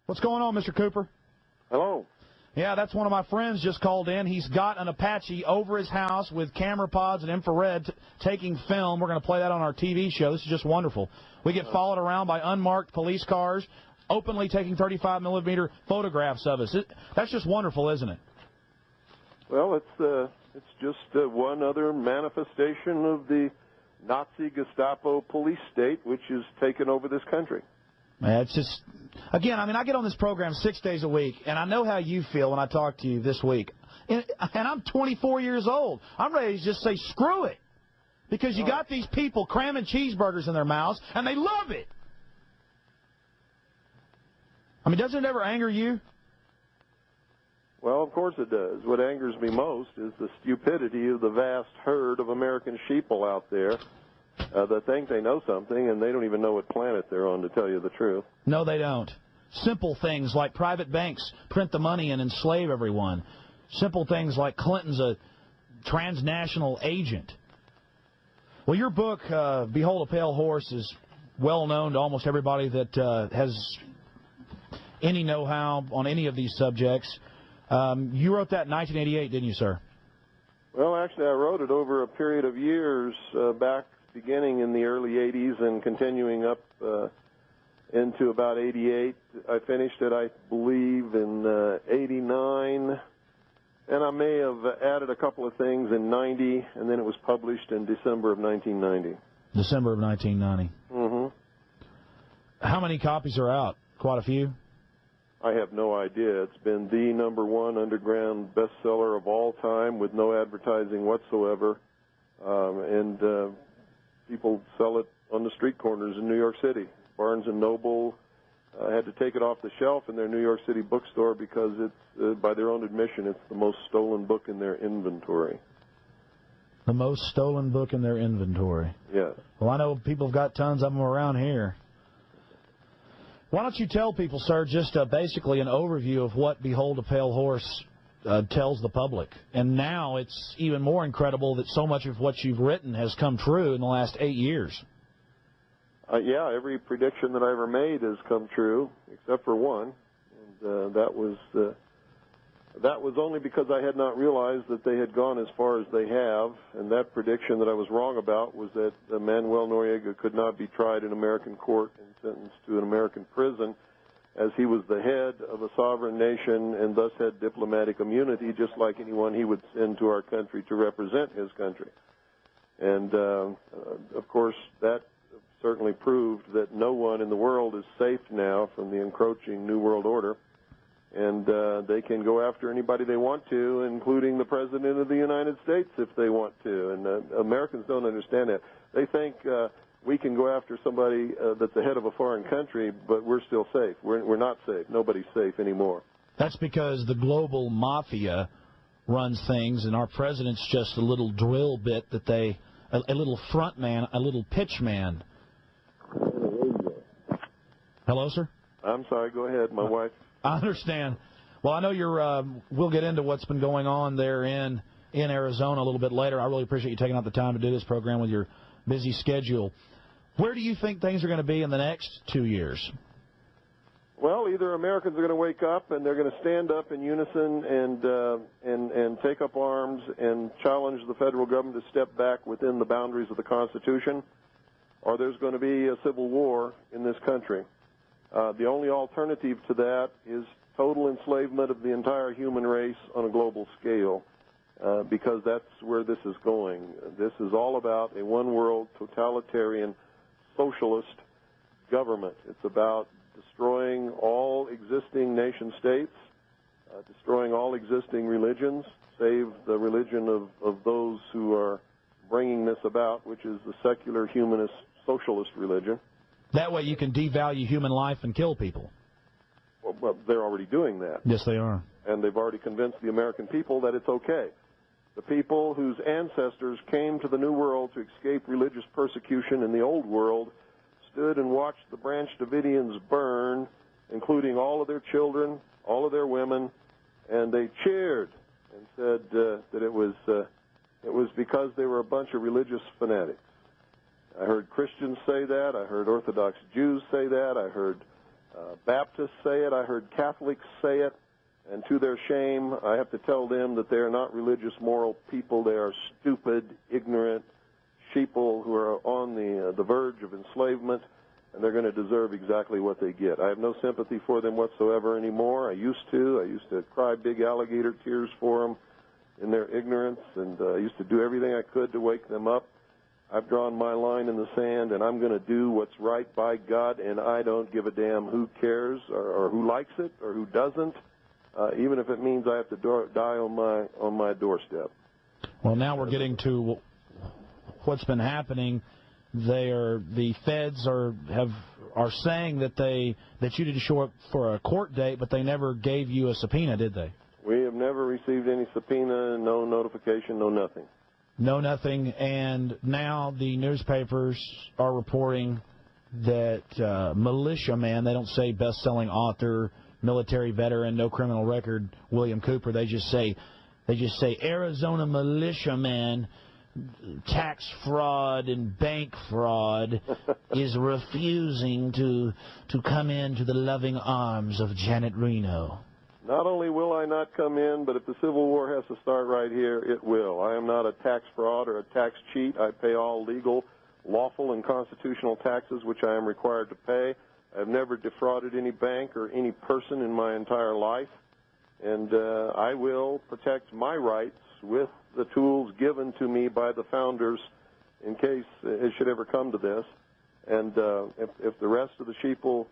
What's going on, Mr. Cooper? Hello. Yeah, that's one of my friends just called in. He's got an Apache over his house with camera pods and infrared taking film. We're going to play that on our TV show. This is just wonderful. We get followed around by unmarked police cars, openly taking 35-millimeter photographs of us. That's just wonderful, isn't it? Well, it's just one other manifestation of the Nazi Gestapo police state, which has taken over this country. It's just, again, I mean, I get on this program 6 days a week, and I know how you feel when I talk to you this week. And I'm 24 years old. I'm ready to just say, screw it. Because you got these people cramming cheeseburgers in their mouths, and they love it. I mean, doesn't it ever anger you? Well, of course it does. What angers me most is the stupidity of the vast herd of American sheeple out there that think they know something, and they don't even know what planet they're on, to tell you the truth. No, they don't. Simple things like private banks print the money and enslave everyone. Simple things like Clinton's a transnational agent. Well, your book, Behold a Pale Horse, is well known to almost everybody that has any know-how on any of these subjects. You wrote that in 1988, didn't you, sir? Well, actually, I wrote it over a period of years, back beginning in the early 80s and continuing up into about 88. I finished it, I believe, in 89, and I may have added a couple of things in 90, and then it was published in December of 1990. December of 1990. Mm-hmm. How many copies are out? Quite a few? I have no idea. It's been the #1 underground bestseller of all time with no advertising whatsoever, and people sell it on the street corners in New York City. Barnes & Noble had to take it off the shelf in their New York City bookstore because it's, by their own admission, it's the most stolen book in their inventory. The most stolen book in their inventory? Yes. Well, I know people have got tons of them around here. Why don't you tell people, sir, just basically an overview of what Behold a Pale Horse tells the public? And now it's even more incredible that so much of what you've written has come true in the last 8 years. Yeah, every prediction that I ever made has come true, except for one. And that was only because I had not realized that they had gone as far as they have. And that prediction that I was wrong about was that Manuel Noriega could not be tried in American court and sentenced to an American prison, as he was the head of a sovereign nation and thus had diplomatic immunity, just like anyone he would send to our country to represent his country. And, of course, that certainly proved that no one in the world is safe now from the encroaching New World Order. And they can go after anybody they want to, including the President of the United States if they want to. And Americans don't understand that. They think we can go after somebody that's the head of a foreign country, but we're still safe. We're not safe. Nobody's safe anymore. That's because the global mafia runs things, and our president's just a little drill bit that they, a little front man, a little pitch man. Hello, sir? I'm sorry. Go ahead. My wife. I understand. Well, I know you're, we'll get into what's been going on there in Arizona a little bit later. I really appreciate you taking out the time to do this program with your busy schedule. Where do you think things are going to be in the next 2 years? Well, either Americans are going to wake up and they're going to stand up in unison and take up arms and challenge the federal government to step back within the boundaries of the Constitution, or there's going to be a civil war in this country. The only alternative to that is total enslavement of the entire human race on a global scale, because that's where this is going. This is all about a one-world, totalitarian, socialist government. It's about destroying all existing nation-states, destroying all existing religions, save the religion of those who are bringing this about, which is the secular, humanist, socialist religion. That way you can devalue human life and kill people. Well, they're already doing that. Yes, they are. And they've already convinced the American people that it's okay. The people whose ancestors came to the New World to escape religious persecution in the Old World stood and watched the Branch Davidians burn, including all of their children, all of their women, and they cheered and said that it was because they were a bunch of religious fanatics. I heard Christians say that. I heard Orthodox Jews say that. I heard Baptists say it. I heard Catholics say it. And to their shame, I have to tell them that they are not religious, moral people. They are stupid, ignorant sheeple who are on the verge of enslavement, and they're going to deserve exactly what they get. I have no sympathy for them whatsoever anymore. I used to cry big alligator tears for them in their ignorance, and I used to do everything I could to wake them up. I've drawn my line in the sand, and I'm going to do what's right by God, and I don't give a damn who cares or who likes it or who doesn't, even if it means I have to die on my doorstep. Well, now we're getting to what's been happening. The feds are saying that you didn't show up for a court date, but they never gave you a subpoena, did they? We have never received any subpoena, no notification, no nothing. No nothing, and now the newspapers are reporting that militiaman, they don't say best-selling author, military veteran, no criminal record, William Cooper, they just say Arizona militiaman, tax fraud and bank fraud is refusing to come into the loving arms of Janet Reno. Not only will I not come in, but if the Civil War has to start right here, it will. I am not a tax fraud or a tax cheat. I pay all legal, lawful, and constitutional taxes which I am required to pay. I've never defrauded any bank or any person in my entire life, and I will protect my rights with the tools given to me by the founders in case it should ever come to this. And if the rest of the sheeple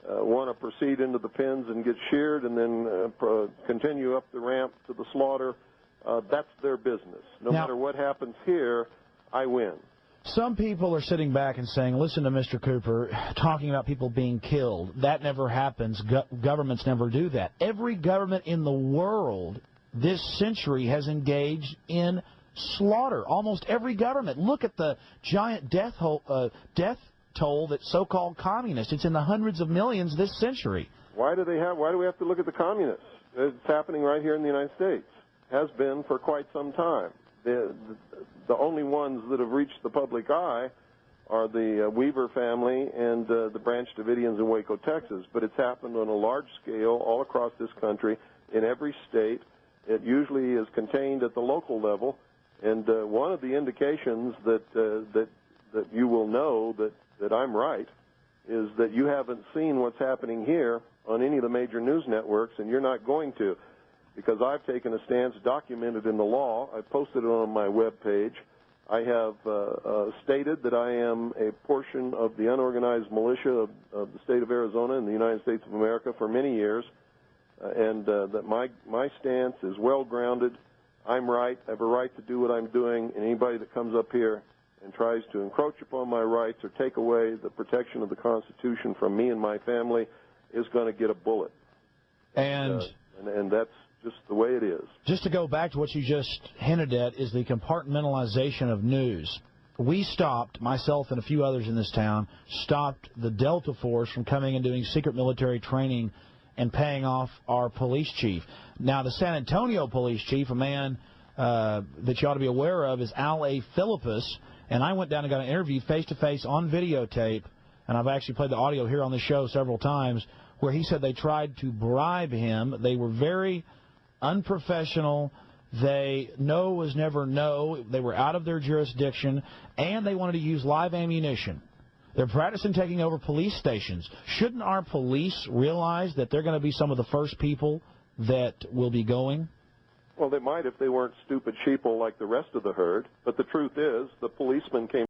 want to proceed into the pens and get sheared and then continue up the ramp to the slaughter, that's their business. No matter what happens here, I win. Some people are sitting back and saying, listen to Mr. Cooper talking about people being killed. That never happens. Governments never do that. Every government in the world this century has engaged in slaughter. Almost every government. Look at the giant death toll that's so-called communist. It's in the hundreds of millions this century. Why do we have to look at the communists? It's happening right here in the United States. Has been for quite some time. The only ones that have reached the public eye are the Weaver family and the Branch Davidians in Waco, Texas. But it's happened on a large scale all across this country, in every state. It usually is contained at the local level. And one of the indications that you will know that I'm right is that you haven't seen what's happening here on any of the major news networks, and you're not going to, because I've taken a stance documented in the law. I posted it on my web page. I have stated that I am a portion of the unorganized militia of the state of Arizona in the United States of America for many years, and that my stance is well-grounded. I'm right. I have a right to do what I'm doing, and anybody that comes up here and tries to encroach upon my rights or take away the protection of the Constitution from me and my family is going to get a bullet. And that's just the way it is. Just to go back to what you just hinted at is the compartmentalization of news. We stopped, myself and a few others in this town, stopped the Delta Force from coming and doing secret military training and paying off our police chief. Now, the San Antonio police chief, a man that you ought to be aware of, is Al A. Philippus, and I went down and got an interview face-to-face on videotape, and I've actually played the audio here on the show several times, where he said they tried to bribe him. They were very unprofessional. No was never no. They were out of their jurisdiction, and they wanted to use live ammunition. They're practicing taking over police stations. Shouldn't our police realize that they're going to be some of the first people that will be going? Well, they might if they weren't stupid sheeple like the rest of the herd. But the truth is, the policemen came